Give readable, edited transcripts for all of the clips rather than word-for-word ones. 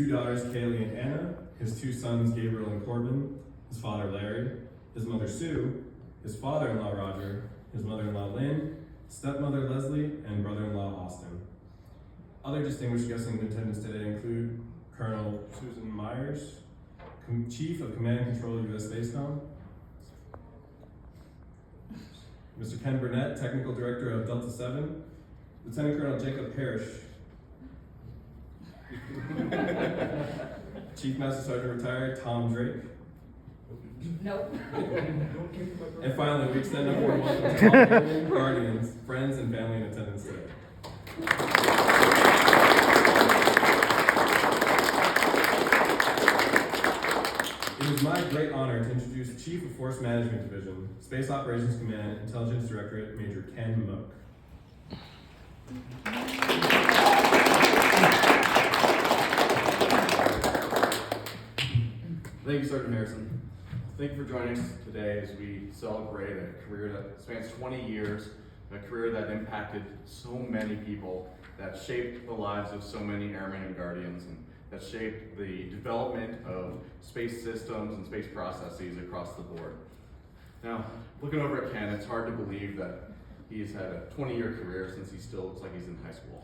2 daughters, Kaylee and Anna, his 2 sons, Gabriel and Corbin, his father, Larry, his mother, Sue, his father-in-law, Roger, his mother-in-law, Lynn, stepmother, Leslie, and brother-in-law, Austin. Other distinguished guests in attendance today include Colonel Susan Myers, Chief of Command and Control, U.S. Spacecom, Mr. Ken Burnett, Technical Director of Delta 7, Lieutenant Colonel Jacob Parrish, Chief Master Sergeant Retired Tom Drake. Nope. And finally, we extend a warm welcome to all family, guardians, friends, and family in attendance today. It is my great honor to introduce Chief of Force Management Division, Space Operations Command, Intelligence Directorate, Major Ken Moak. Thank you, Sergeant Harrison. Thank you for joining us today as we celebrate a career that spans 20 years, a career that impacted so many people, that shaped the lives of so many airmen and guardians, and that shaped the development of space systems and space processes across the board. Now, looking over at Ken, it's hard to believe that he's had a 20-year career since he still looks like he's in high school.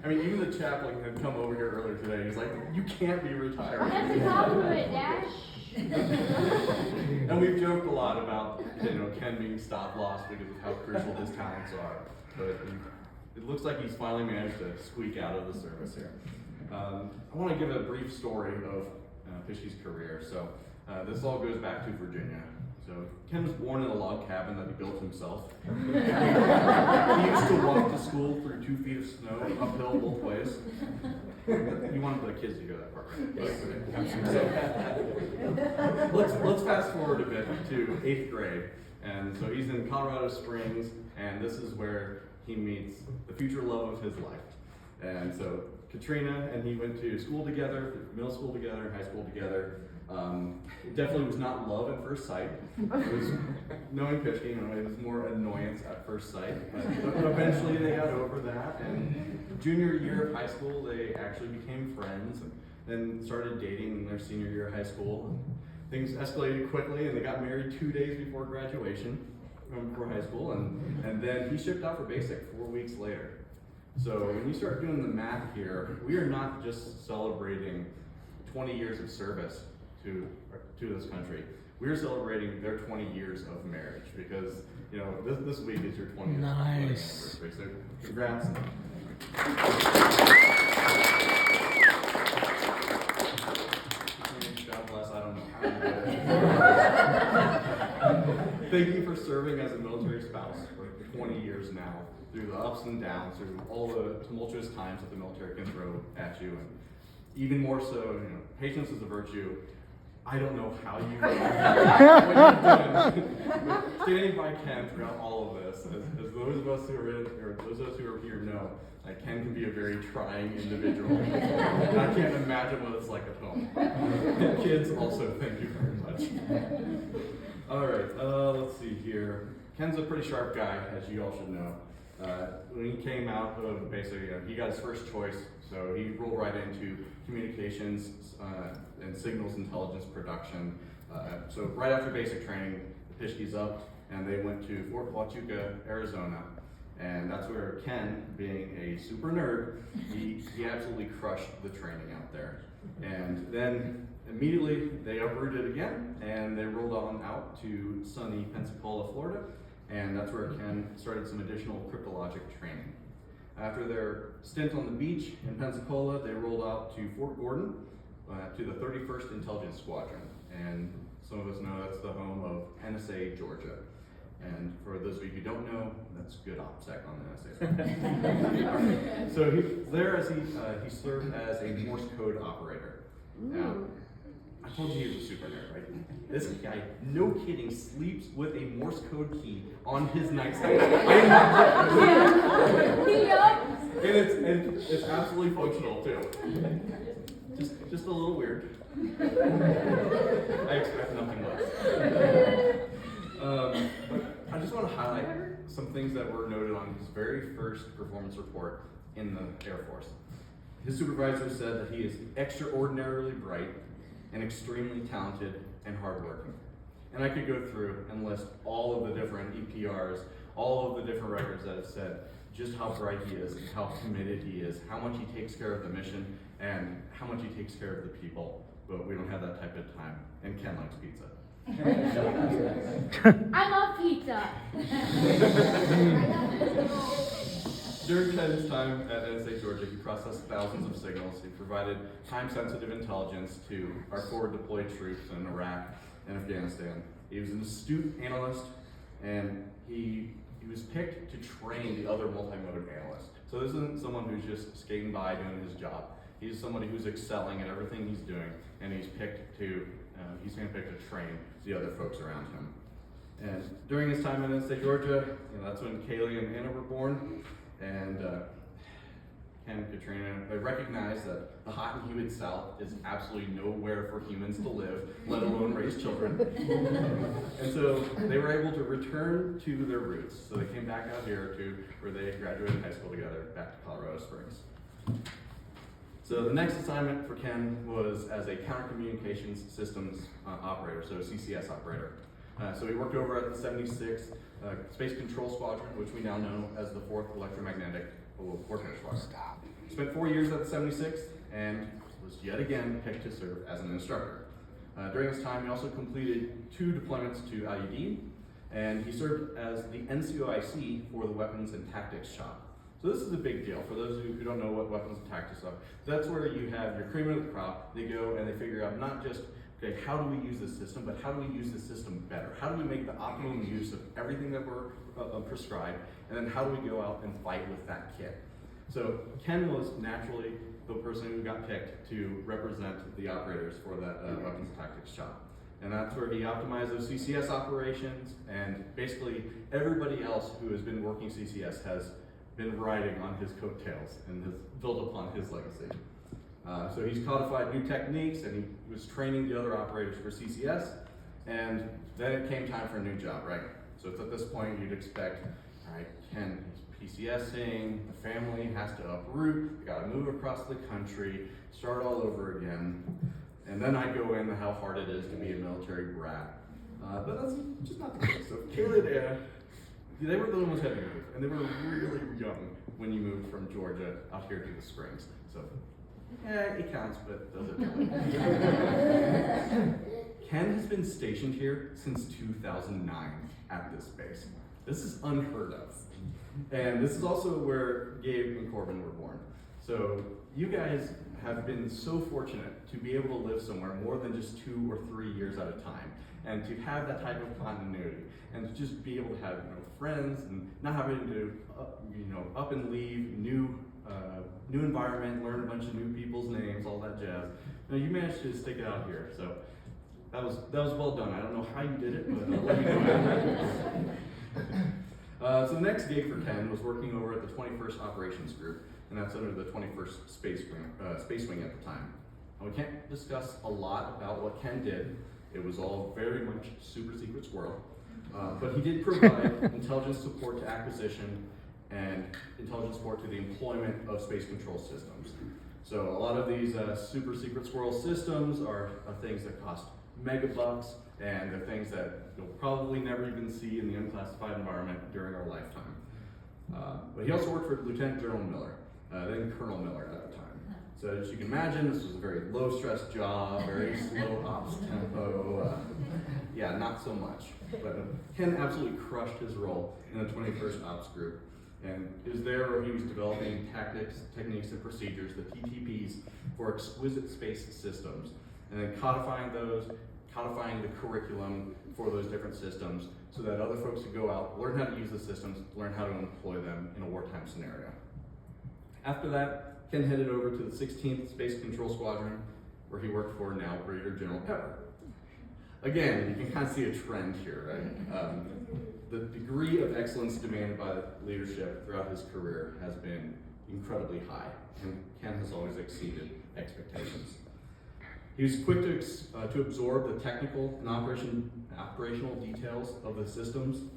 I mean, even the chaplain had come over here earlier today. He's like, "You can't be retired." That's a compliment, Dash. And we've joked a lot about, Ken being stop loss because of how crucial his talents are. But it looks like he's finally managed to squeak out of the service here. I want to give a brief story of Pishke's career. So this all goes back to Virginia. So Ken was born in a log cabin that he built himself. He used to walk to school through 2 feet of snow, uphill both ways. He wanted the kids to hear that part, right? So, let's fast forward a bit to 8th grade. And so he's in Colorado Springs, and this is where he meets the future love of his life. And so Katrina and he went to school together, middle school together, high school together. It definitely was not love at first sight. It was knowing Pishke, it was more annoyance at first sight. But eventually they got over that, and junior year of high school, they actually became friends, and then started dating in their senior year of high school. Things escalated quickly, and they got married 2 days before graduation for high school, and then he shipped out for basic 4 weeks later. So when you start doing the math here, we are not just celebrating 20 years of service to this country. We're celebrating their 20 years of marriage because, this week is your 20th Nice. anniversary. So congrats. God bless, I don't know how you did it. Thank you for serving as a military spouse for 20 years now, through the ups and downs, through all the tumultuous times that the military can throw at you, and even more so, patience is a virtue. I don't know how you what you've done. Standing by Ken throughout all of this, as those of us who are in, or those of us who are here know, Ken can be a very trying individual. I can't imagine what it's like at home. And kids also, thank you very much. All right, let's see here. Ken's a pretty sharp guy, as you all should know. When he came out of basic, he got his first choice, so he rolled right into communications and signals intelligence production. So right after basic training, the Pishke's up, and they went to Fort Huachuca, Arizona, and that's where Ken, being a super nerd, he absolutely crushed the training out there. And then immediately they uprooted again, and they rolled on out to sunny Pensacola, Florida. And that's where Ken started some additional cryptologic training. After their stint on the beach in Pensacola, they rolled out to Fort Gordon, to the 31st Intelligence Squadron. And some of us know that's the home of NSA Georgia. And for those of you who don't know, that's good OPSEC on the NSA. So he served as a Morse code operator. Now, I told you he was a super nerd, right? This guy, no kidding, sleeps with a Morse code key on his nightstand. And it's absolutely functional too. Just a little weird. I expect nothing less. But I just want to highlight some things that were noted on his very first performance report in the Air Force. His supervisor said that he is extraordinarily bright and extremely talented and hardworking. And I could go through and list all of the different EPRs, all of the different records that have said just how bright he is, and how committed he is, how much he takes care of the mission, and how much he takes care of the people. But we don't have that type of time, and Ken likes pizza. I love pizza. During Ken's time at NSA Georgia, he processed thousands of signals. He provided time-sensitive intelligence to our forward deployed troops in Iraq and Afghanistan. He was an astute analyst, and he was picked to train the other multimodal analysts. So this isn't someone who's just skating by doing his job. He's somebody who's excelling at everything he's doing, and he's handpicked to train the other folks around him. And during his time at NSA Georgia, that's when Kaylee and Anna were born, and Ken and Katrina, they recognized that the hot and humid South is absolutely nowhere for humans to live, let alone raise children. And so they were able to return to their roots. So they came back out here to where they graduated high school together, back to Colorado Springs. So the next assignment for Ken was as a counter-communications systems operator, so a CCS operator. So he worked over at the 76th Space Control Squadron, which we now know as the 4th Electromagnetic Warfare Squadron. Spent 4 years at the 76th and was yet again picked to serve as an instructor. During this time, he also completed 2 deployments to IUD, and he served as the NCOIC for the Weapons and Tactics Shop. So this is a big deal for those who don't know what weapons and tactics are. That's where you have your cream of the crop. They go and they figure out not just, okay, how do we use this system, but how do we use this system better? How do we make the optimum use of everything that we're prescribed, and then how do we go out and fight with that kit? So Ken was naturally the person who got picked to represent the operators for that weapons and tactics shop. And that's where he optimized those CCS operations, and basically everybody else who has been working CCS has been riding on his coattails and has built upon his legacy. So he's codified new techniques, and he was training the other operators for CCS, and then it came time for a new job, right? So it's at this point you'd expect, all right, Ken, he's PCSing, the family has to uproot, gotta move across the country, start all over again. And then I go into how hard it is to be a military brat. But that's just not the case. So Kaylee and Anna, they were the ones who had to move, and they were really young when you moved from Georgia out here to the Springs. So, it counts, but does it really? Ken has been stationed here since 2009 at this base. This is unheard of. And this is also where Gabe and Corbin were born. So you guys have been so fortunate to be able to live somewhere more than just 2 or 3 years at a time, and to have that type of continuity, and to just be able to have friends, and not having to up and leave, new environment, learn a bunch of new people's names, all that jazz. You managed to stick it out here, so that was well done. I don't know how you did it, but I'll let you know. So the next gig for Ken was working over at the 21st Operations Group, and that's under the 21st Space Wing at the time. And we can't discuss a lot about what Ken did. It was all very much super secret squirrel. But he did provide intelligence support to acquisition and intelligence support to the employment of space control systems. So a lot of these super secret squirrel systems are things that cost megabucks, and they're things that you'll probably never even see in the unclassified environment during our lifetime. But he also worked for Lieutenant General Miller, then Colonel Miller at the time. So as you can imagine, this was a very low stress job, very slow ops tempo. Yeah, not so much. But Ken absolutely crushed his role in the 21st Ops Group. And it was there where he was developing tactics, techniques, and procedures, the TTPs, for exquisite space systems. And then codifying the curriculum for those different systems so that other folks who go out learn how to use the systems, learn how to employ them in a wartime scenario. After that, Ken headed over to the 16th Space Control Squadron, where he worked for now Brigadier General Pepper. Again, you can kind of see a trend here, right? The degree of excellence demanded by the leadership throughout his career has been incredibly high, and Ken has always exceeded expectations. He was quick to absorb the technical and operational details of the systems.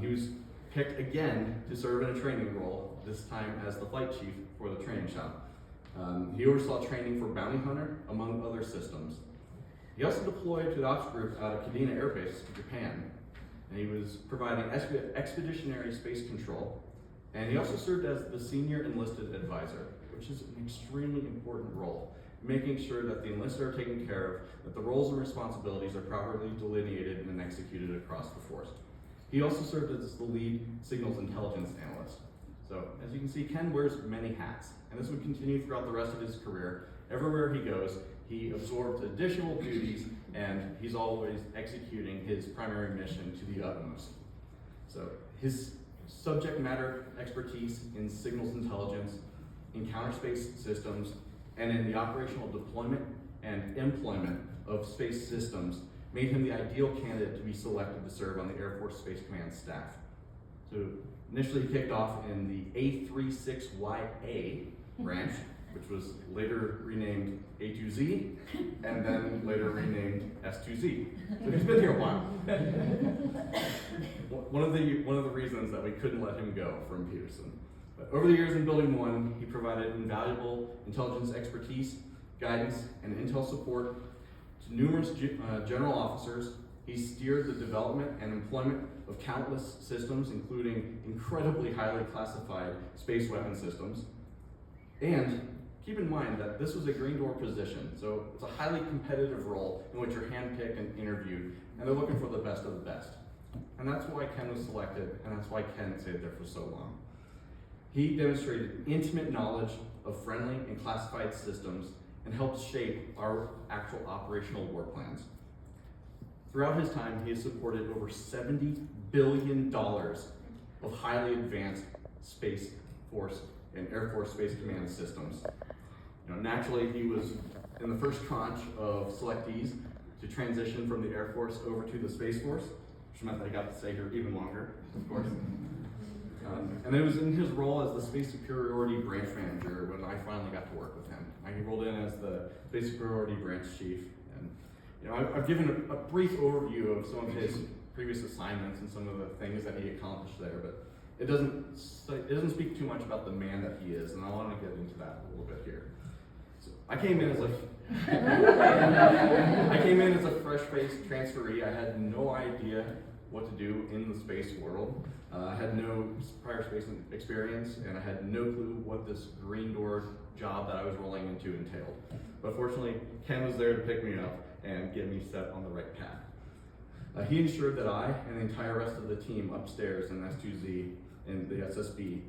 He was picked again to serve in a training role, this time as the flight chief for the training shop. He oversaw training for bounty hunter, among other systems. He also deployed to the ops group out of Kadena Air Base, Japan, and he was providing expeditionary space control, and he also served as the senior enlisted advisor, which is an extremely important role, making sure that the enlisted are taken care of, that the roles and responsibilities are properly delineated and executed across the force. He also served as the lead signals intelligence analyst. So, as you can see, Ken wears many hats, and this would continue throughout the rest of his career. Everywhere he goes, he absorbs additional duties, and he's always executing his primary mission to the utmost. So, his subject matter expertise in signals intelligence, in counter space systems, and in the operational deployment and employment of space systems made him the ideal candidate to be selected to serve on the Air Force Space Command staff. So initially he kicked off in the A36YA branch, which was later renamed A2Z, and then later renamed S2Z. So he's been here a while. One of the reasons that we couldn't let him go from Peterson. But over the years in Building 1, he provided invaluable intelligence expertise, guidance, and intel support to numerous general officers. He steered the development and employment of countless systems, including incredibly highly classified space weapon systems. And keep in mind that this was a green door position, so it's a highly competitive role in which you're handpicked and interviewed, and they're looking for the best of the best. And that's why Ken was selected, and that's why Ken stayed there for so long. He demonstrated intimate knowledge of friendly and classified systems and helped shape our actual operational war plans. Throughout his time, he has supported over $70 billion of highly advanced Space Force and Air Force Space Command systems. Naturally, he was in the first tranche of selectees to transition from the Air Force over to the Space Force, which meant that he got to stay here even longer, of course. And it was in his role as the Space Superiority Branch Manager when I finally got to work with him. He rolled in as the Space Superiority Branch Chief. And I've given a brief overview of some of his previous assignments and some of the things that he accomplished there, but it doesn't speak too much about the man that he is, and I want to get into that a little bit here. So I came in as a fresh-faced transferee. I had no idea what to do in the space world. I had no prior space experience, and I had no clue what this green door job that I was rolling into entailed. But fortunately, Ken was there to pick me up and get me set on the right path. He ensured that I and the entire rest of the team upstairs in S2Z and the SSB,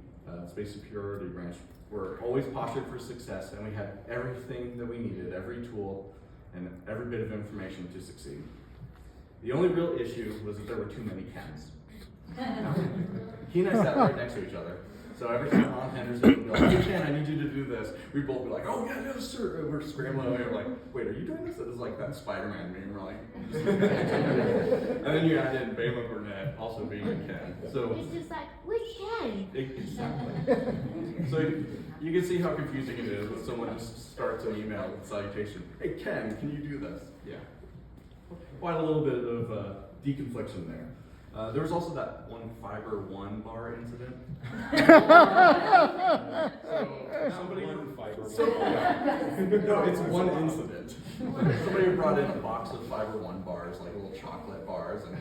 Space Superiority Branch, were always postured for success, and we had everything that we needed, every tool and every bit of information to succeed. The only real issue was that there were too many Kens. He and I sat right next to each other. So every time Ron Henderson would be like, "Hey Ken, I need you to do this," we'd both be like, "Oh yeah, yes sir." And we're scrambling away. We're like, "Wait, are you doing this?" It was like that Spider-Man meme. We're like, and then you add in Bama Burnett also being a Ken. So It's just like, which Ken? exactly. So you can see how confusing it is when someone just starts an email with salutation. "Hey Ken, can you do this?" Yeah. Quite a little bit of deconfliction there. There was also that one Fiber One bar incident. No, it's one incident. Somebody brought in a box of Fiber One bars, like little chocolate bars, and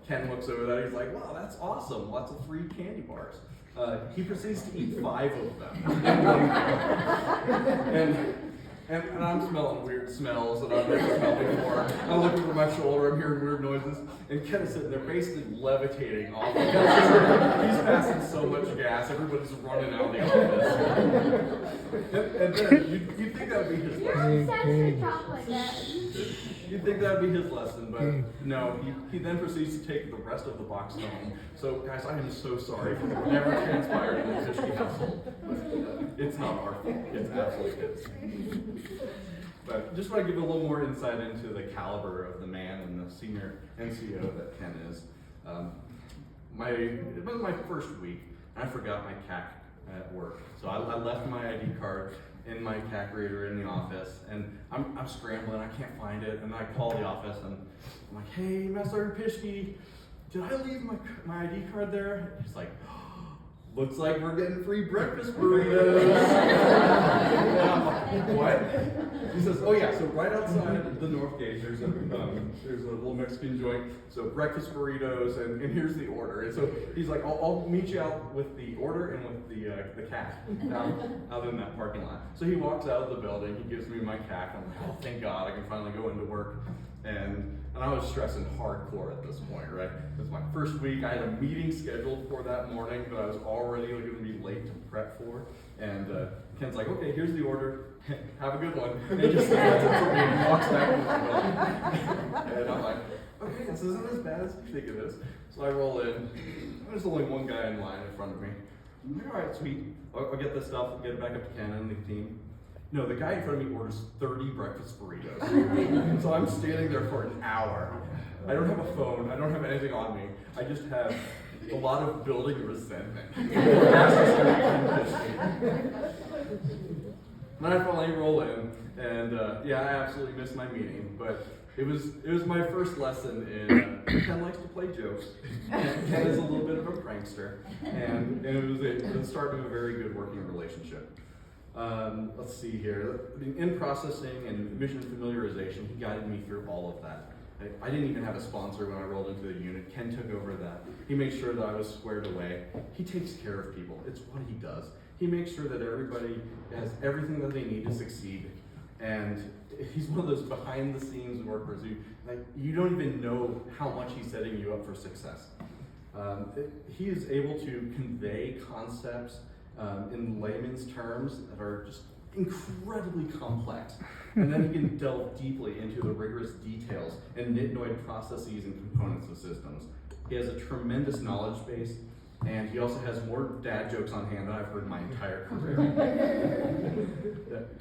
Ken looks over that. He's like, "Wow, that's awesome! Lots of free candy bars." He proceeds to eat 5 of them. And I'm smelling weird smells that I've never smelled before. I'm looking over my shoulder, I'm hearing weird noises, and Ken is sitting there basically levitating off the He's passing so much gas, everybody's running out of the office. and then you'd think that would be his lesson. You'd think that would be his lesson, but no, he then proceeds to take the rest of the box home. So guys, I am so sorry for whatever transpired in the Fishke household. It's not our fault, it's absolutely his. But just want to give a little more insight into the caliber of the man and the senior NCO that Ken is. It was my first week, and I forgot my CAC at work. So I left my ID card in my CAC reader in the office, and I'm scrambling, I can't find it, and I call the office, and I'm like, "Hey, Master Sergeant Pishke, did I leave my ID card there?" He's like, looks like we're getting free breakfast burritos. And I'm like, what? He says, oh yeah, so right outside the North Gate, there's a little Mexican joint, so breakfast burritos, and here's the order. And so he's like, I'll meet you out with the order and with the cat out in that parking lot. So he walks out of the building, he gives me my cat, and I'm like, oh, thank God, I can finally go into work. And I was stressing hardcore at this point, right? It was my first week. I had a meeting scheduled for that morning that I was already going to be late to prep for. And Ken's like, okay, here's the order. Have a good one. And he just hands it to me and walks back into the building. And I'm like, okay, this isn't as bad as you think it is. So I roll in. There's only one guy in line in front of me. I'm like, all right, sweet. I'll get this stuff, get it back up to Ken and the team. No, the guy in front of me orders 30 breakfast burritos. So I'm standing there for an hour. I don't have a phone, I don't have anything on me. I just have a lot of building resentment. Then I finally roll in, and yeah, I absolutely missed my meeting, but it was my first lesson in Ken likes to play jokes. Ken is a little bit of a prankster, and it was the start of a very good working relationship. Let's see here. In processing and mission familiarization, he guided me through all of that. I didn't even have a sponsor when I rolled into the unit. Ken took over that. He made sure that I was squared away. He takes care of people. It's what he does. He makes sure that everybody has everything that they need to succeed. And he's one of those behind the scenes workers who, like, you don't even know how much he's setting you up for success. He is able to convey concepts in layman's terms that are just incredibly complex. And then he can delve deeply into the rigorous details and nitnoid processes and components of systems. He has a tremendous knowledge base, and he also has more dad jokes on hand than I've heard my entire career.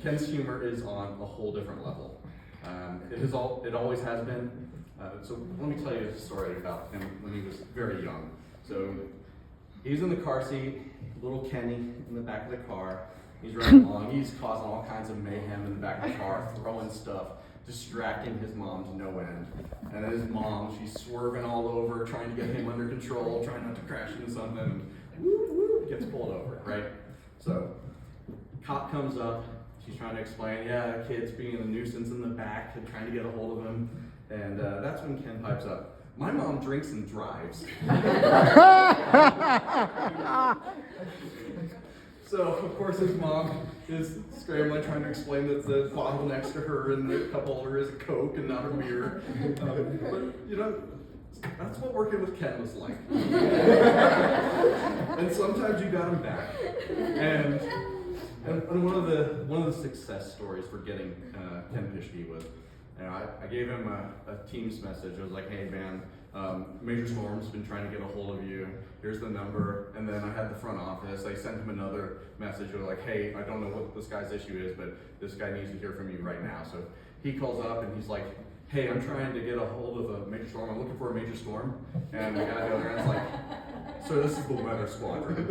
Ken's humor is on a whole different level. It always has been. So let me tell you a story about him when he was very young. So he's in the car seat, little Kenny in the back of the car. He's running along, he's causing all kinds of mayhem in the back of the car, throwing stuff, distracting his mom to no end. And then his mom, she's swerving all over, trying to get him under control, trying not to crash into something, and gets pulled over, right? So, cop comes up, she's trying to explain, yeah, the kid's being a nuisance in the back and trying to get a hold of him. And that's when Ken pipes up, my mom drinks and drives. So, of course, his mom is scrambling, trying to explain that the bottle next to her and the cup holder is a Coke and not a beer. But, you know, that's what working with Ken was like. And sometimes you got him back. And one of the success stories for getting Ken Pischke was, you know, I gave him a Teams message. I was like, hey, man, Major Storm's been trying to get a hold of you. Here's the number. And then I had the front office. I sent him another message. I was like, hey, I don't know what this guy's issue is, but this guy needs to hear from you right now. So he calls up and he's like, hey, I'm trying to get a hold of a Major Storm. I'm looking for a Major Storm. And the guy on the other end's like, so this is the weather squadron.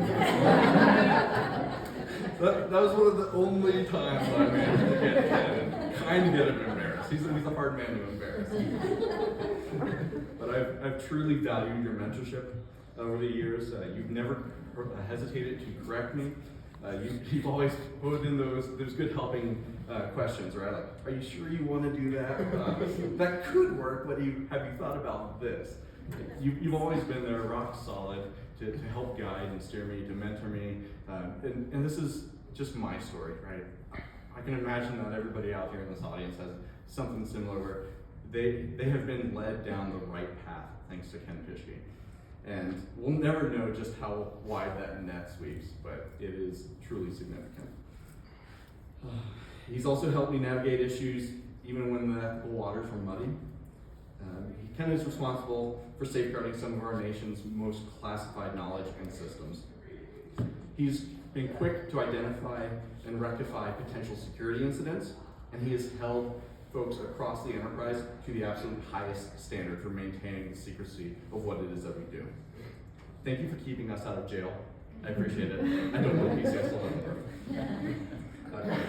that was one of the only times I managed to get Ken and kind of get him embarrassed. He's a hard man to embarrass. But I've truly valued your mentorship over the years. You've never hesitated to correct me. You've always put in those good helping questions, right? Like, are you sure you want to do that? That could work, but have you thought about this? You've always been there, rock solid, to help guide and steer me, to mentor me. And this is just my story, right? I can imagine that everybody out here in this audience has something similar where they have been led down the right path thanks to Ken Pischke. And we'll never know just how wide that net sweeps, but it is truly significant. He's also helped me navigate issues even when the ethical waters were muddy. Ken is responsible for safeguarding some of our nation's most classified knowledge and systems. He's been quick to identify and rectify potential security incidents, and he has held folks across the enterprise to the absolute highest standard for maintaining the secrecy of what it is that we do. Thank you for keeping us out of jail. I appreciate it. I don't know PCS will never.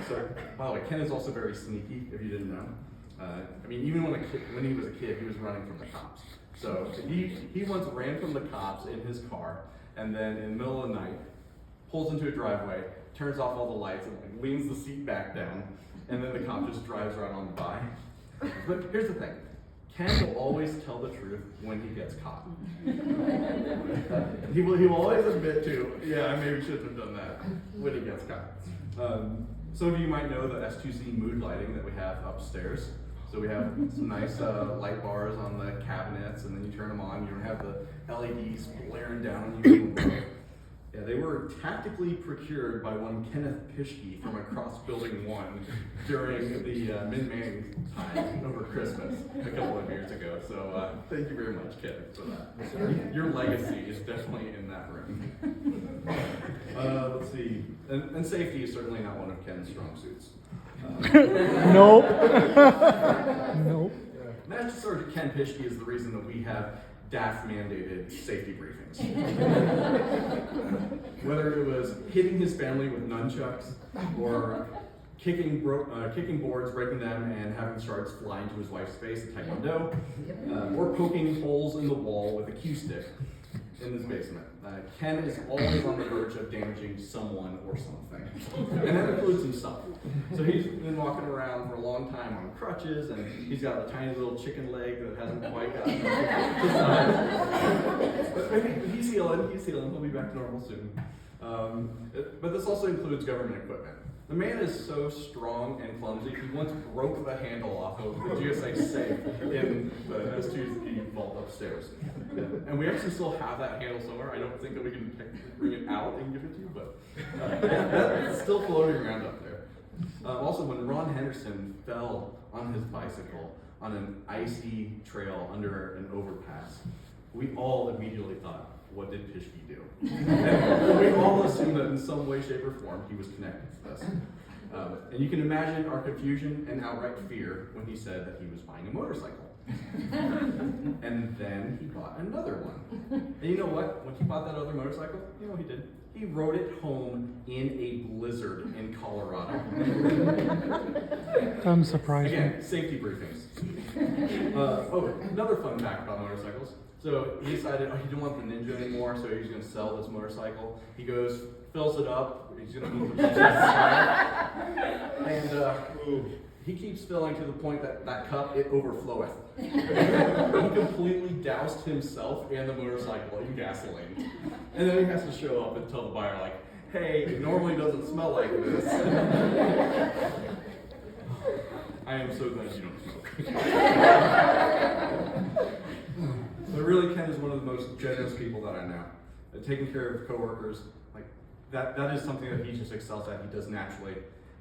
So, by the way, Ken is also very sneaky, if you didn't know. I mean, even when he was a kid, he was running from the cops. So he once ran from the cops in his car, and then in the middle of the night, pulls into a driveway, turns off all the lights, and like, leans the seat back down, and then the cop just drives right on by. But here's the thing. Ken will always tell the truth when he gets caught. He will always admit to, yeah, I maybe shouldn't have done that when he gets caught. Some of you might know the S2C mood lighting that we have upstairs. So we have some nice light bars on the cabinets, and then you turn them on. You don't have the LEDs blaring down on you. Yeah, they were tactically procured by one Kenneth Pischke from across Building 1 during the Min-Mang time over Christmas a couple of years ago. So thank you very much, Ken, for that. Your legacy is definitely in that room. Let's see. And safety is certainly not one of Ken's strong suits. Nope. Nope. Master Sergeant Ken Pischke is the reason that we have DAF-mandated safety briefings. Whether it was hitting his family with nunchucks, or kicking boards, breaking them, and having shards fly into his wife's face at Taekwondo, or poking holes in the wall with a cue stick in his basement. Ken is always on the verge of damaging someone or something, and that includes himself. So he's been walking around for a long time on crutches, and he's got a tiny little chicken leg that hasn't quite gotten to size. But he's healing, he'll be back to normal soon. But this also includes government equipment. The man is so strong and clumsy, he once broke the handle off of the GSA safe in the S2C vault upstairs. And we actually still have that handle somewhere. I don't think that we can bring it out and give it to you, but that's still floating around up there. Also, when Ron Henderson fell on his bicycle on an icy trail under an overpass, we all immediately thought, what did Pischke do? And we all assumed that in some way, shape, or form he was connected to this. And you can imagine our confusion and outright fear when he said that he was buying a motorcycle. And then he bought another one. And you know what? When he bought that other motorcycle, you know what he did? He rode it home in a blizzard in Colorado. I'm surprised. Again, safety briefings. Another fun fact about motorcycles. So he decided he didn't want the Ninja anymore, so he was going to sell this motorcycle. He goes, fills it up, he's going to move the pieces aside, and he keeps filling to the point that that cup, it overfloweth. He completely doused himself and the motorcycle in gasoline. And then he has to show up and tell the buyer, like, hey, it normally doesn't smell like this. I am so glad you don't smoke. But really, Ken is one of the most generous people that I know. Taking care of coworkers, like that is something that he just excels at. He does naturally,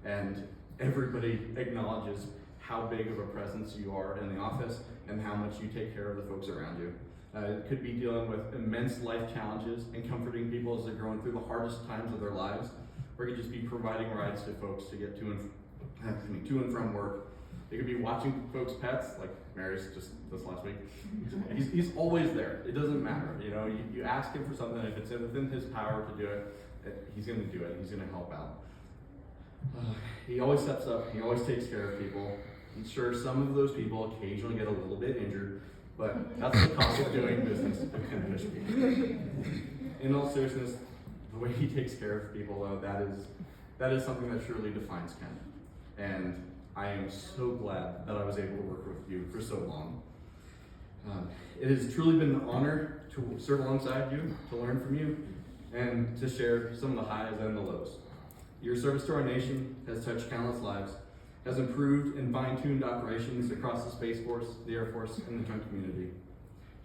and everybody acknowledges how big of a presence you are in the office and how much you take care of the folks around you. It could be dealing with immense life challenges and comforting people as they're going through the hardest times of their lives, or it could just be providing rides to folks to get to and from work. It could be watching folks' pets, like Mary's just this last week. He's always there. It doesn't matter. You know, you ask him for something, if it's within his power to do it, he's going to do it. He's going to help out. He always steps up. He always takes care of people. I'm sure some of those people occasionally get a little bit injured, but that's the cost of doing business with Ken Pischke. In all seriousness, the way he takes care of people, though, that is something that truly defines Ken. And I am so glad that I was able to work with you for so long. It has truly been an honor to serve alongside you, to learn from you, and to share some of the highs and the lows. Your service to our nation has touched countless lives, has improved and fine-tuned operations across the Space Force, the Air Force, and the joint community.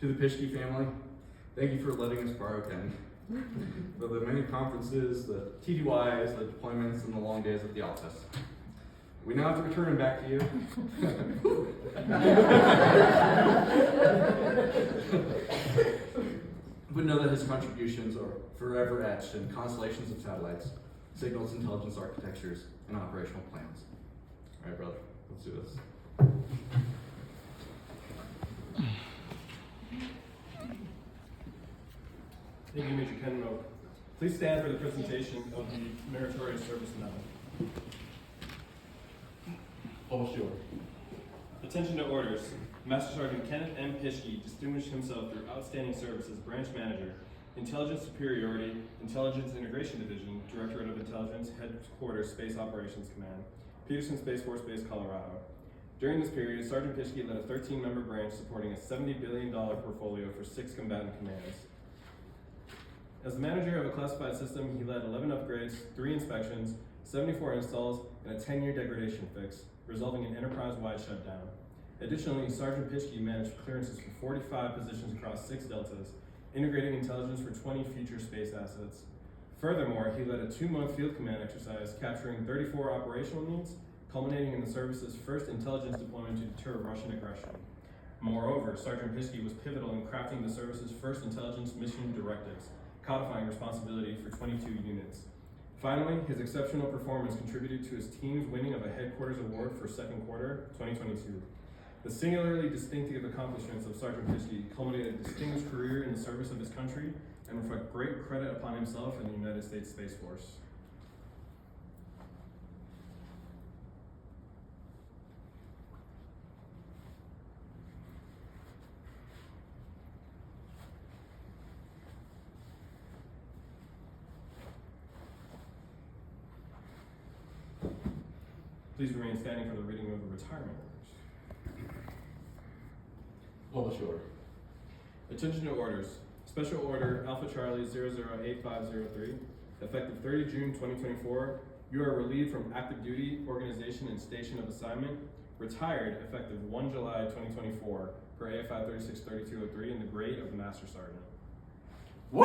To the Pischke family, thank you for letting us borrow Ken. For the many conferences, the TDYs, the deployments, and the long days at the office. We now have to return him back to you. But know that his contributions are forever etched in constellations of satellites, signals, intelligence architectures, and operational plans. All right, brother, let's do this. Thank you, Major Ken Moak. Please stand for the presentation of the Meritorious Service Medal. Oh, sure. Attention to orders. Master Sergeant Kenneth M. Pischke distinguished himself through outstanding service as branch manager Intelligence Superiority, Intelligence Integration Division, Directorate of Intelligence, Headquarters Space Operations Command, Peterson Space Force Base, Colorado. During this period, Sergeant Pischke led a 13-member branch supporting a $70 billion portfolio for 6 combatant commands. As the manager of a classified system, he led 11 upgrades, 3 inspections, 74 installs, and a 10-year degradation fix, resulting in enterprise-wide shutdown. Additionally, Sergeant Pischke managed clearances for 45 positions across 6 deltas, integrating intelligence for 20 future space assets. Furthermore, he led a 2-month field command exercise capturing 34 operational needs, culminating in the service's first intelligence deployment to deter Russian aggression. Moreover, Sergeant Pischke was pivotal in crafting the service's first intelligence mission directives, codifying responsibility for 22 units. Finally, his exceptional performance contributed to his team's winning of a headquarters award for second quarter 2022. The singularly distinctive accomplishments of Sergeant Pischke culminated a distinguished career in the service of his country and reflect great credit upon himself and the United States Space Force. Please remain standing for the reading of the retirement orders. Publish order. Attention to orders. Special Order Alpha Charlie 008503, effective 30 June 2024. You are relieved from active duty, organization, and station of assignment. Retired effective 1 July 2024 per AFI 363203 in the grade of Master Sergeant. Woo!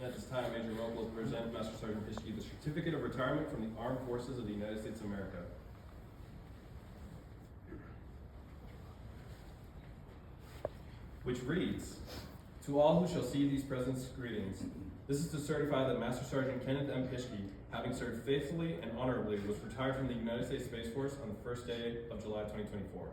At this time, Major Moak will present Master Sergeant Pischke the Certificate of Retirement from the Armed Forces of the United States of America. Which reads, to all who shall see these presents, greetings. This is to certify that Master Sergeant Kenneth M. Pischke, having served faithfully and honorably, was retired from the United States Space Force on the first day of July 2024.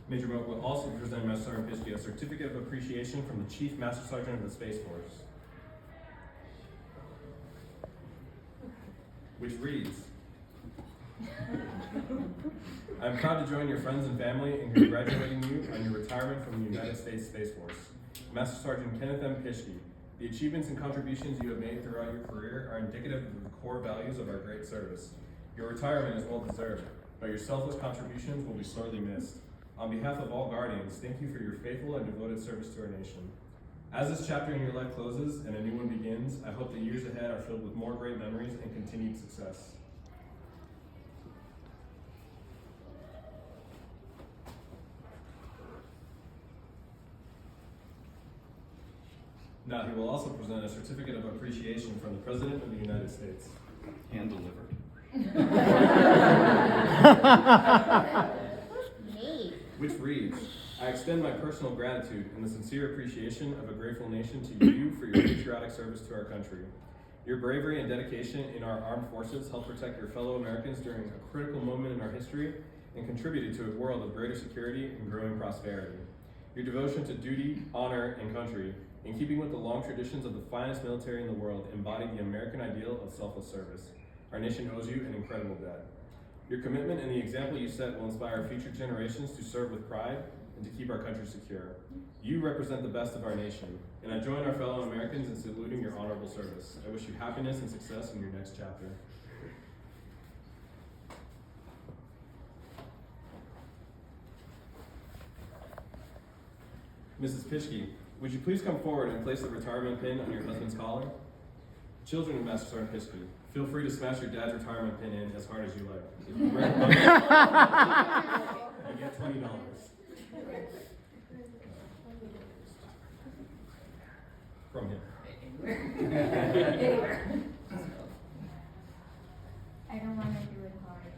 Major Moak will also present Master Sergeant Pischke a certificate of appreciation from the Chief Master Sergeant of the Space Force, which reads, I am proud to join your friends and family in congratulating you on your retirement from the United States Space Force. Master Sergeant Kenneth M. Pischke, the achievements and contributions you have made throughout your career are indicative of the core values of our great service. Your retirement is well deserved, but your selfless contributions will be sorely missed. On behalf of all Guardians, thank you for your faithful and devoted service to our nation. As this chapter in your life closes and a new one begins, I hope the years ahead are filled with more great memories and continued success. Now, he will also present a certificate of appreciation from the President of the United States. Hand delivered. Which reads, I extend my personal gratitude and the sincere appreciation of a grateful nation to you for your patriotic service to our country. Your bravery and dedication in our armed forces helped protect your fellow Americans during a critical moment in our history and contributed to a world of greater security and growing prosperity. Your devotion to duty, honor, and country, in keeping with the long traditions of the finest military in the world, embodied the American ideal of selfless service. Our nation owes you an incredible debt. Your commitment and the example you set will inspire future generations to serve with pride and to keep our country secure. You represent the best of our nation, and I join our fellow Americans in saluting your honorable service. I wish you happiness and success in your next chapter. Mrs. Pischke, would you please come forward and place the retirement pin on your husband's collar? Children of Master Sergeant Pischke, feel free to smash your dad's retirement pin in as hard as you like. If you wear it, you get $20. From him. I don't want to do it hard.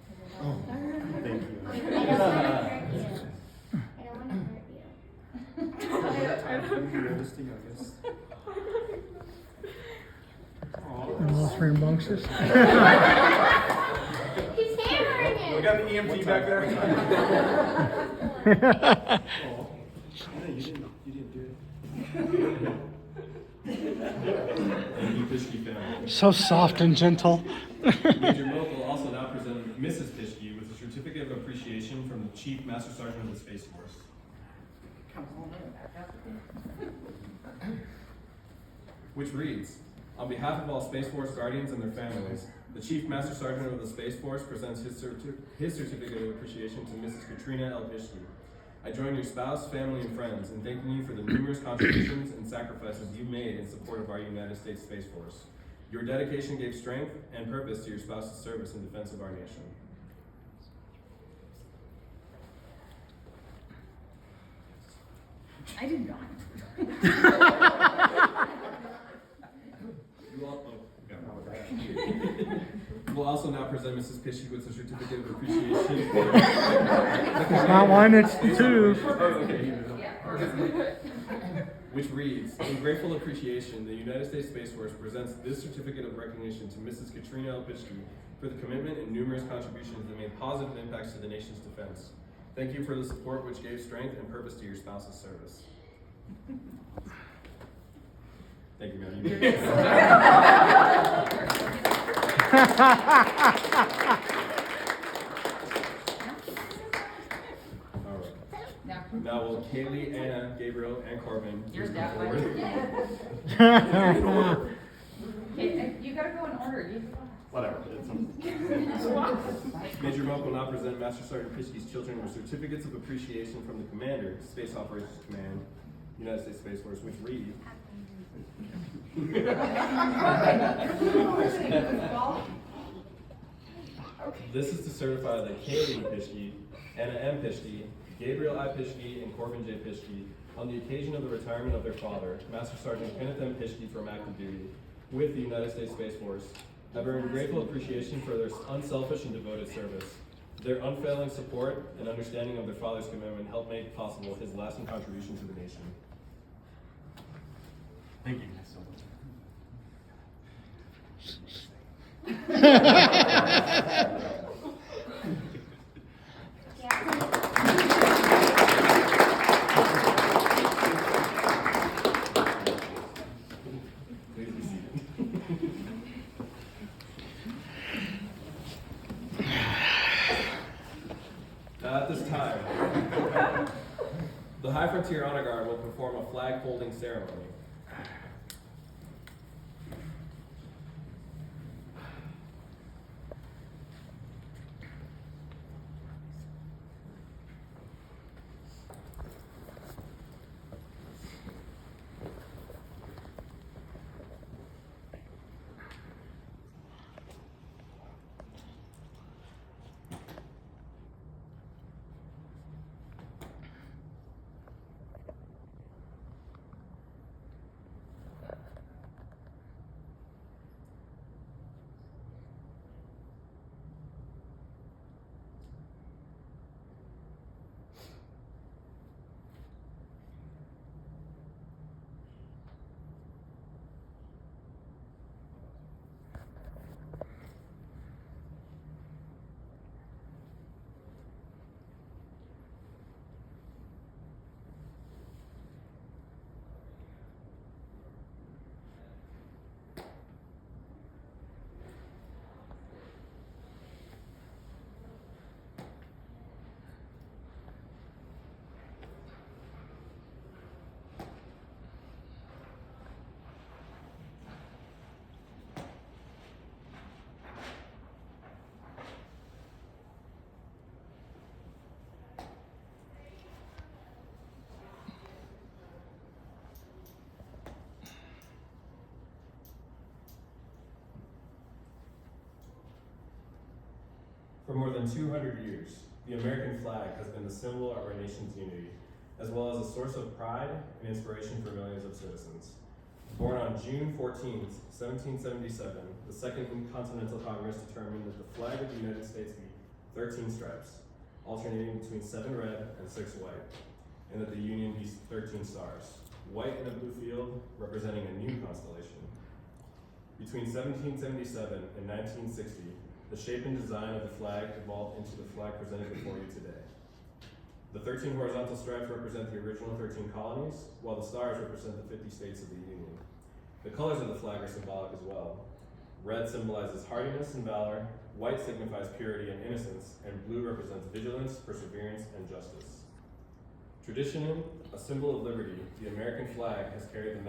Thank you. I don't want to hurt you. I don't want to hurt you. And we'll rambunctious. He's hammering We it. got the EMT back there. You didn't do it. Thank you, Pischke family. So soft and gentle. Major Moak will also now present Mrs. Pischke with a certificate of appreciation from the Chief Master Sergeant of the Space Force. Which reads, on behalf of all Space Force guardians and their families, the Chief Master Sergeant of the Space Force presents his certificate of appreciation to Mrs. Katrina L. Pischke. I join your spouse, family, and friends in thanking you for the numerous contributions and sacrifices you've made in support of our United States Space Force. Your dedication gave strength and purpose to your spouse's service in defense of our nation. I did not. We'll also now present Mrs. Pischke with a certificate of appreciation. It's not one, it's two. Which reads, in grateful appreciation, the United States Space Force presents this certificate of recognition to Mrs. Katrina L. Pischke for the commitment and numerous contributions that made positive impacts to the nation's defense. Thank you for the support which gave strength and purpose to your spouse's service. Thank you, ma'am. You may- All right. Now will Kaylee, Anna, Gabriel, and Corbin You're please come that way. forward? Okay, you gotta go in order. Whatever. Major Moak will now present Master Sergeant Pischke's children with certificates of appreciation from the Commander, Space Operations Command, United States Space Force, which read. This is to certify that Kaylee Pischke, Anna M. Pischke, Gabriel I. Pischke, and Corbin J. Pischke, on the occasion of the retirement of their father, Master Sergeant Kenneth M. Pischke from active duty, with the United States Space Force, have earned grateful appreciation for their unselfish and devoted service. Their unfailing support and understanding of their father's commitment helped make possible his lasting contribution to the nation. Thank you. Please be seated. At this time, the High Frontier Honor Guard will perform a flag holding ceremony. For more than 200 years, the American flag has been the symbol of our nation's unity, as well as a source of pride and inspiration for millions of citizens. Born on June 14, 1777, the Second Continental Congress determined that the flag of the United States be 13 stripes, alternating between 7 red and 6 white, and that the Union be 13 stars, white in a blue field representing a new constellation. Between 1777 and 1960, the shape and design of the flag evolved into the flag presented before you today. The 13 horizontal stripes represent the original 13 colonies, while the stars represent the 50 states of the Union. The colors of the flag are symbolic as well. Red symbolizes hardiness and valor, white signifies purity and innocence, and blue represents vigilance, perseverance, and justice. Traditionally, a symbol of liberty, the American flag has carried the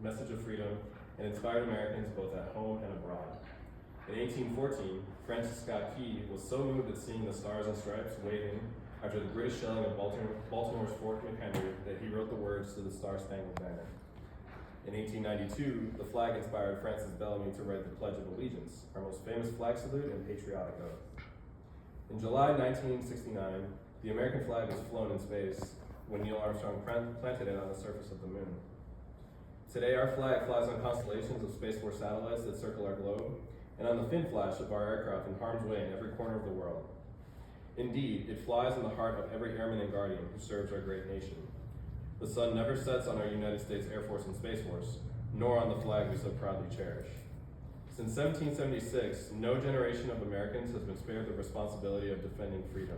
message of freedom and inspired Americans both at home and abroad. In 1814, Francis Scott Key was so moved at seeing the stars and stripes waving after the British shelling of Baltimore's Fort McHenry that he wrote the words to the Star-Spangled Banner. In 1892, the flag inspired Francis Bellamy to write the Pledge of Allegiance, our most famous flag salute and patriotic oath. In July 1969, the American flag was flown in space when Neil Armstrong planted it on the surface of the moon. Today, our flag flies on constellations of Space Force satellites that circle our globe, and on the fin flash of our aircraft in harm's way in every corner of the world. Indeed, it flies in the heart of every airman and guardian who serves our great nation. The sun never sets on our United States Air Force and Space Force, nor on the flag we so proudly cherish. Since 1776, no generation of Americans has been spared the responsibility of defending freedom.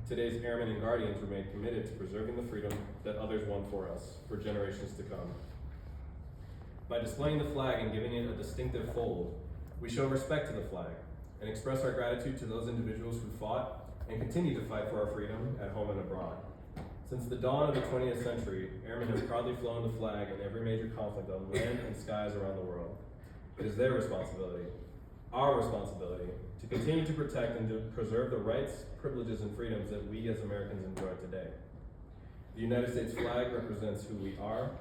Today's airmen and guardians remain committed to preserving the freedom that others won for us, for generations to come. By displaying the flag and giving it a distinctive fold, we show respect to the flag and express our gratitude to those individuals who fought and continue to fight for our freedom at home and abroad. Since the dawn of the 20th century, airmen have proudly flown the flag in every major conflict on land and skies around the world. It is their responsibility, our responsibility, to continue to protect and to preserve the rights, privileges, and freedoms that we as Americans enjoy today. The United States flag represents who we are.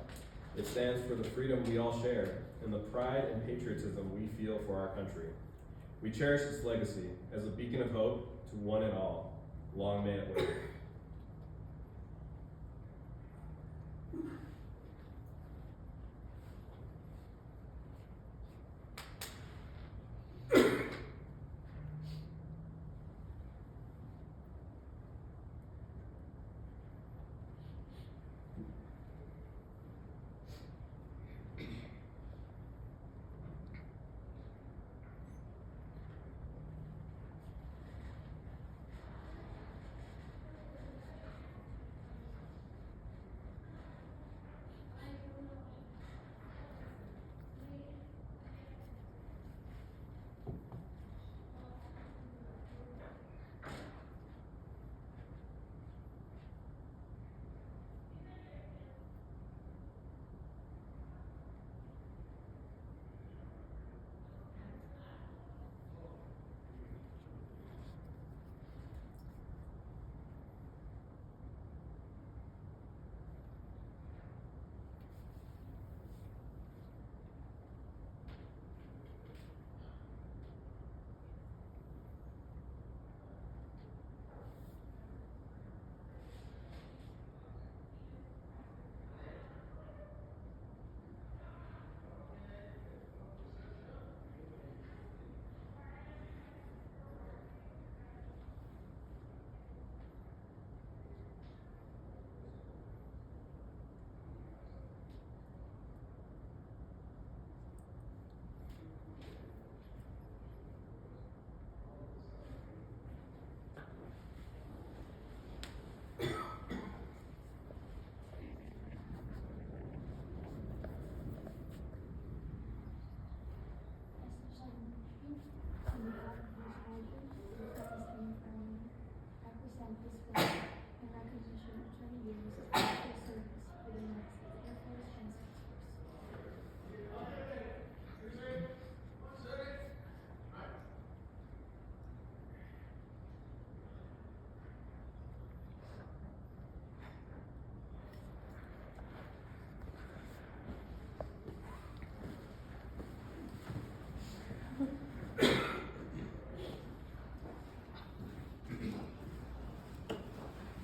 It stands for the freedom we all share and the pride and patriotism we feel for our country. We cherish its legacy as a beacon of hope to one and all. Long may it live.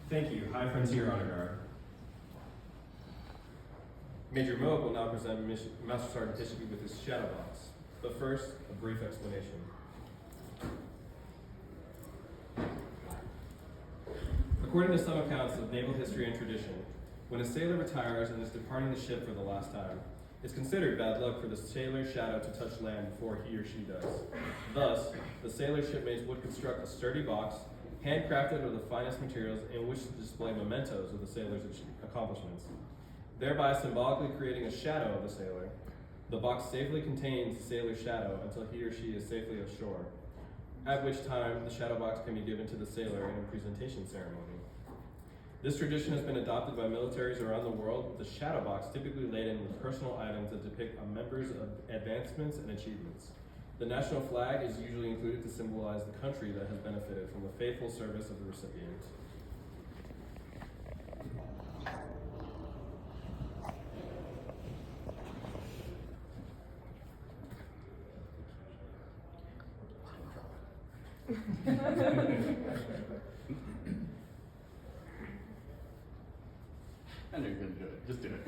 Thank you, High Frontier Honor Guard. Major Moak will now present Master Sergeant Ishii with his shadow box. But first, a brief explanation. According to some accounts of naval history and tradition, when a sailor retires and is departing the ship for the last time, It's considered bad luck for the sailor's shadow to touch land before he or she does. Thus, the sailor's shipmates would construct a sturdy box, handcrafted with the finest materials, in which to display mementos of the sailor's accomplishments, thereby symbolically creating a shadow of the sailor. The box safely contains the sailor's shadow until he or she is safely ashore, at which time the shadow box can be given to the sailor in a presentation ceremony. This tradition has been adopted by militaries around the world, with the shadow box typically laden with personal items that depict a member's advancements and achievements. The national flag is usually included to symbolize the country that has benefited from the faithful service of the recipient. I know you're gonna do it. Just do it.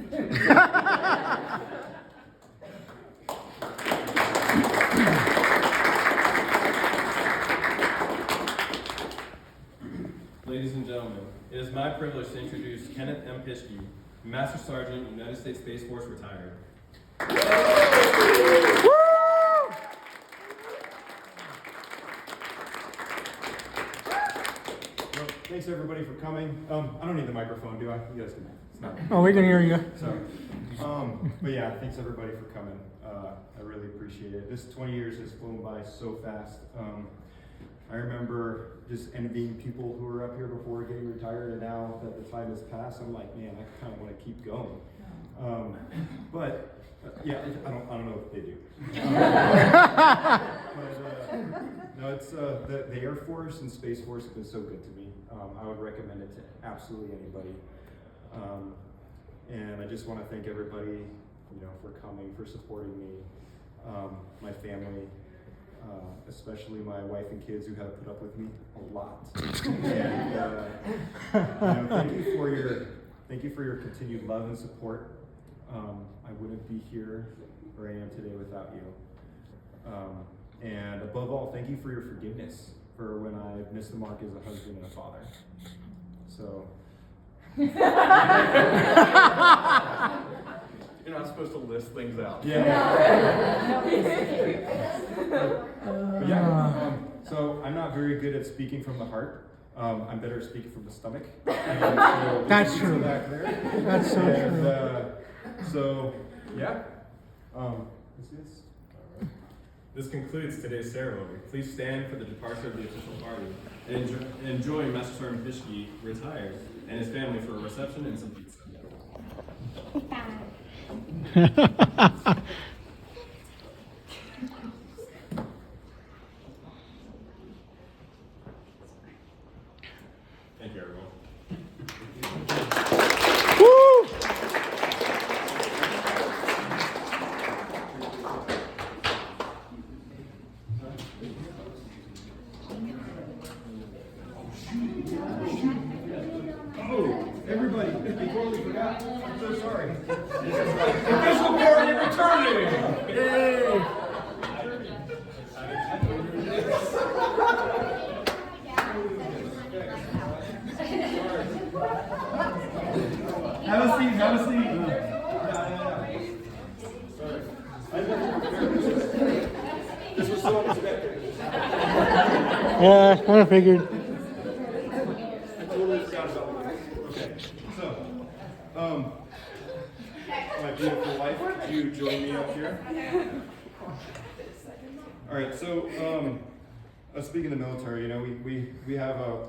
Ladies and gentlemen, it is my privilege to introduce Kenneth M. Pischke, Master Sergeant, United States Space Force, retired. Well, thanks everybody for coming. I don't need the microphone, do I? You guys can. It's not. Oh, we can hear you. Sorry. But yeah, thanks everybody for coming. I really appreciate it. This 20 years has flown by so fast. I remember just envying people who were up here before getting retired, and now that the time has passed, I'm like, man, I kind of want to keep going. But yeah, I don't know if they do. No, it's the Air Force and Space Force have been so good to me. I would recommend it to absolutely anybody. And I just want to thank everybody, for coming, for supporting me, my family, especially my wife and kids who have put up with me a lot. And thank you for your continued love and support. I wouldn't be here where I am today without you. And above all, thank you for your forgiveness for when I missed the mark as a husband and a father. So. You're not supposed to list things out. Yeah. But yeah. So I'm not very good at speaking from the heart. I'm better at speaking from the stomach. So That's true. Back there. That's so And, true. So yeah. This is. This concludes today's ceremony. Please stand for the departure of the official party and enjoy Master Sergeant Pischke, retired, and his family for a reception and some pizza. Thank you, everyone. Woo! Oh, everybody, before we forgot, I'm so sorry. Official party returning! Yay! Have a seat, have a seat. This was so unexpected. Yeah, I figured. I totally forgot about that. Okay, so, my beautiful wife, could you join me up here? All right, so, speaking of the military, we have a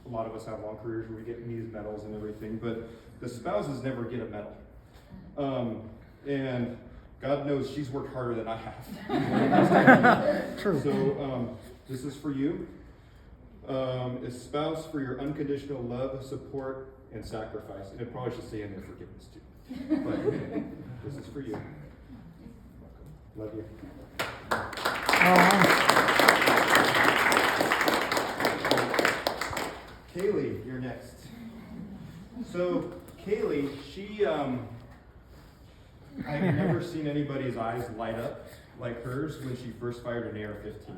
lot of us have long careers where we get these medals and everything, but the spouses never get a medal. And God knows she's worked harder than I have. True. So, this is for you. A spouse, for your unconditional love, support, and sacrifice. And it probably should say in there forgiveness too. But this is for you. Love you. Kaylee, you're next. So Kaylee, I've never seen anybody's eyes light up like hers when she first fired an AR-15.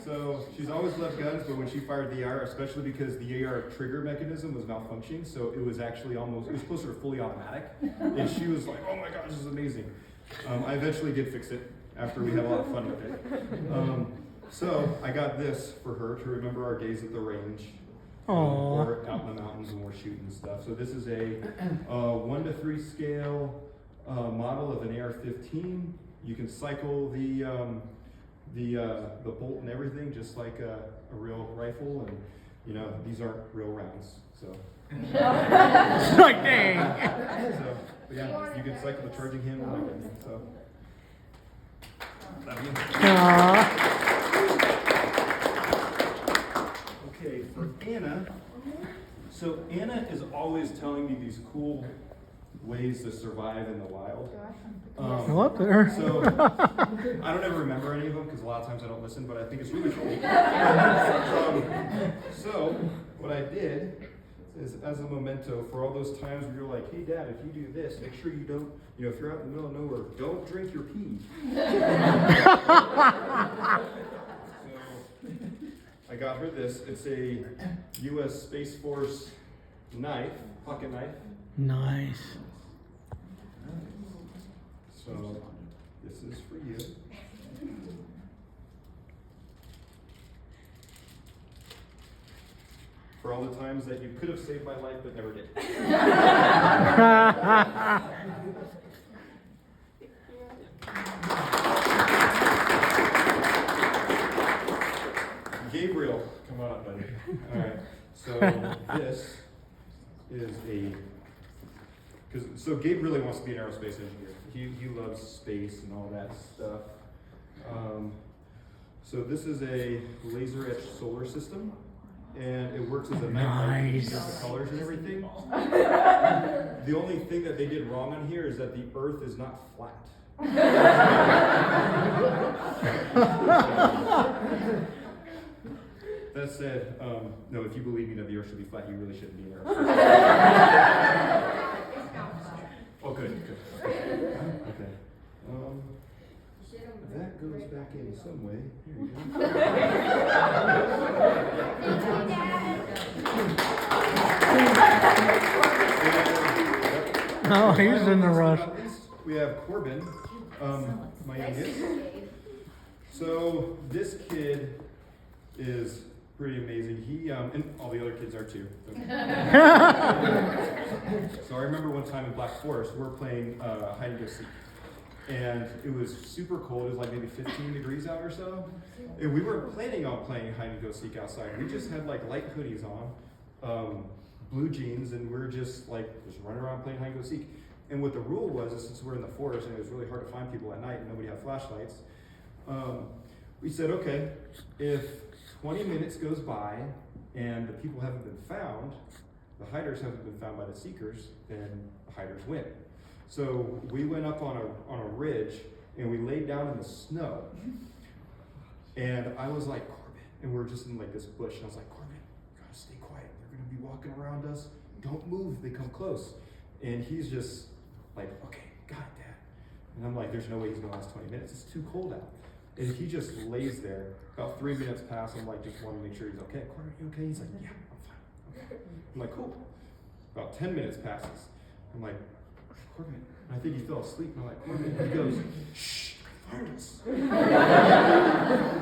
So she's always loved guns, but when she fired the AR, especially because the AR trigger mechanism was malfunctioning, so it was actually it was closer to fully automatic, and she was like, oh my gosh, this is amazing. I eventually did fix it after we had a lot of fun with it. So I got this for her to remember our days at the range. Or out in the mountains when we're shooting and stuff. So this is a 1-to-3 scale model of an AR-15. You can cycle the bolt and everything just like a real rifle, and you know these aren't real rounds. So. Like dang. So but yeah, you can cycle the charging handle and everything. So. Okay, for Anna, so Anna is always telling me these cool ways to survive in the wild. What there? So I don't ever remember any of them because a lot of times I don't listen, but I think it's really cool. So what I did is, as a memento for all those times where you're like, hey Dad, if you do this, make sure you don't, if you're out in the middle of nowhere, don't drink your pee. I got her this. It's a U.S. Space Force knife, pocket knife. Nice. So this is for you. For all the times that you could have saved my life but never did. Gabriel, come on up, buddy. All right. So this is so Gabe really wants to be an aerospace engineer. He loves space and all that stuff. So this is a laser etched solar system, and it works as a night light with the colors and everything. The only thing that they did wrong on here is that the Earth is not flat. That said, no, if you believe me that the Earth should be flat, you really shouldn't be in Earth. Oh, good. Okay. That goes back in some way. Here you go. Oh, he's in the rush. We have Corbin, my youngest. So this kid is pretty amazing. He and all the other kids are too. So I remember one time in Black Forest, we were playing hide and go seek, and it was super cold. It was like maybe 15 degrees out or so, and we weren't planning on playing hide and go seek outside. We just had like light hoodies on, blue jeans, and we were just running around playing hide and go seek. And what the rule was, is since we're in the forest and it was really hard to find people at night and nobody had flashlights, we said, okay, if 20 minutes goes by and the people haven't been found, the hiders haven't been found by the seekers, then the hiders win. So we went up on a ridge and we laid down in the snow. And I was like, Corbin, and we were just in like this bush, and I was like, Corbin, you gotta stay quiet. They're gonna be walking around us. Don't move if they come close. And he's just like, okay, got it, Dad. And I'm like, there's no way he's gonna last 20 minutes. It's too cold out. And he just lays there. About 3 minutes pass. I'm like, just want to make sure he's okay. Corbin, you okay? He's like, yeah, I'm fine. Okay. I'm like, cool. About 10 minutes passes. I'm like, Corbin. And I think he fell asleep. And I'm like, Corbin. And he goes, shh, fireworks.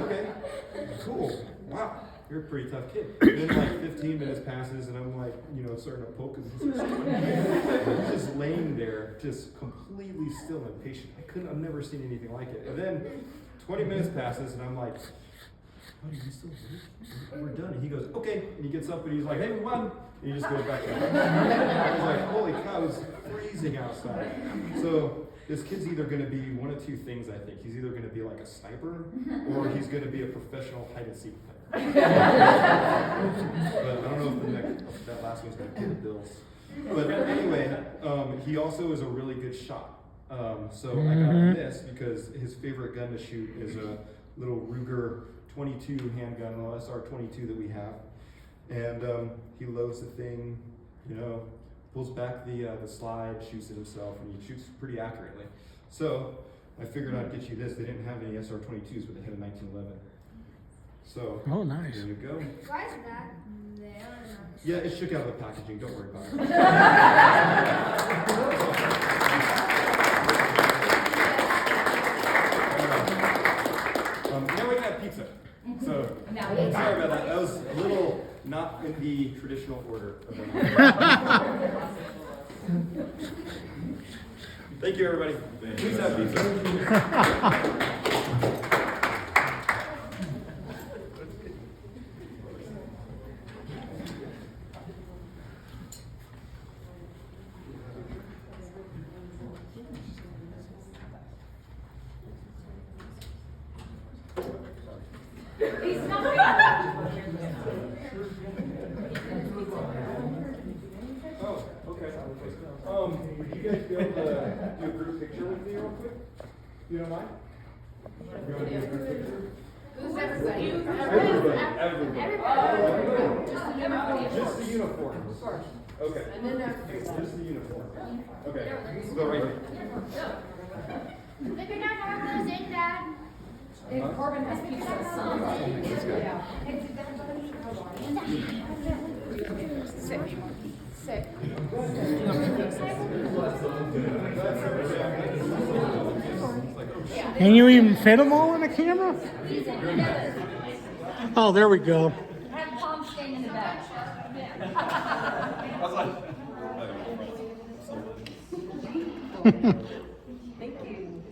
Okay, cool. Wow, you're a pretty tough kid. And then like 15 minutes passes, and I'm like, starting to poke him. He's just laying there, just completely still and patient. I've never seen anything like it. And then 20 minutes passes, and I'm like, buddy, you still awake? We're done. And he goes, okay. And he gets up, and he's like, hey, we won. And he just goes back to bed. I was like, holy cow, it's freezing outside. So this kid's either going to be one of two things, I think. He's either going to be like a sniper, or he's going to be a professional hide-and-seek player. But I don't know if that last one's going to pay the bills. But anyway, he also is a really good shot. So I got this because his favorite gun to shoot is a little Ruger 22 handgun, the SR22 that we have. And he loads the thing, pulls back the slide, shoots it himself, and he shoots pretty accurately. So I figured I'd get you this. They didn't have any SR-22s, but they had a 1911. So Oh, nice. here you go. Why is that there? Yeah, it shook out of the packaging. Don't worry about it. Now we got pizza. So sorry about that. That was a little not in the traditional order of everything. Thank you, everybody. Please have pizza. He's not Oh, okay. Would you guys be able to do a group picture with me real quick? You don't mind? You want to do a group picture? Who's everybody? Everybody. Everybody. Just the uniforms. Okay. And then that's Just the uniform. Okay. We'll go right here. Look at that, Marco's in that. Corbin has pizza. Yeah. Sick. Can you even fit them all in the camera? Oh, there we go. Have Tom staying in the back. Thank you.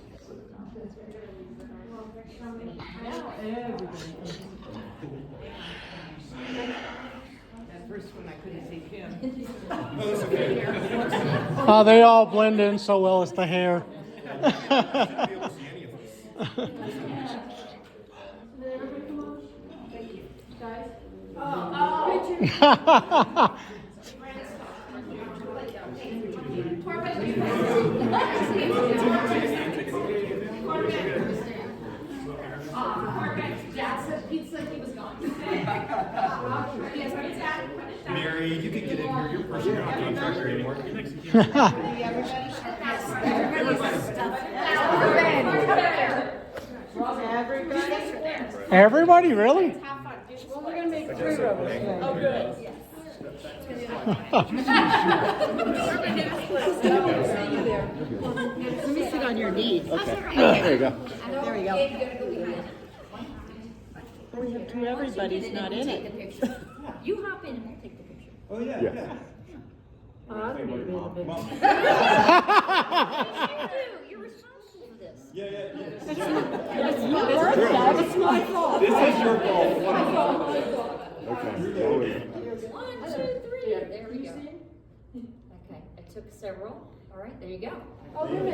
That first one I couldn't see Kim. Oh, they all blend in so well. It's the hair. Dad said pizza, he was gone. Mary, you can get in here. Your person not a contractor anymore. Everybody, really? Well, we're gonna make 3 of us. Oh, good. Let me sit on your knee. There you go. There we go. We have 2 everybody's not in it. You hop in and we'll take the picture. Oh, yeah. You're responsible for this. Yeah. It's my fault. This is your fault. Okay. 1, 2, 3. There we go. Okay, I took several. All right, there you go. Oh, good.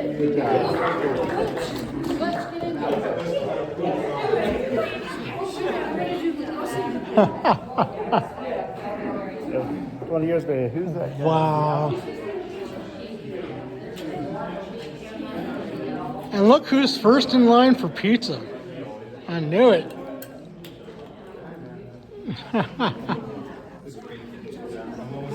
Let's get into it. 20 years later, who's that? Wow. And look who's first in line for pizza. I knew it.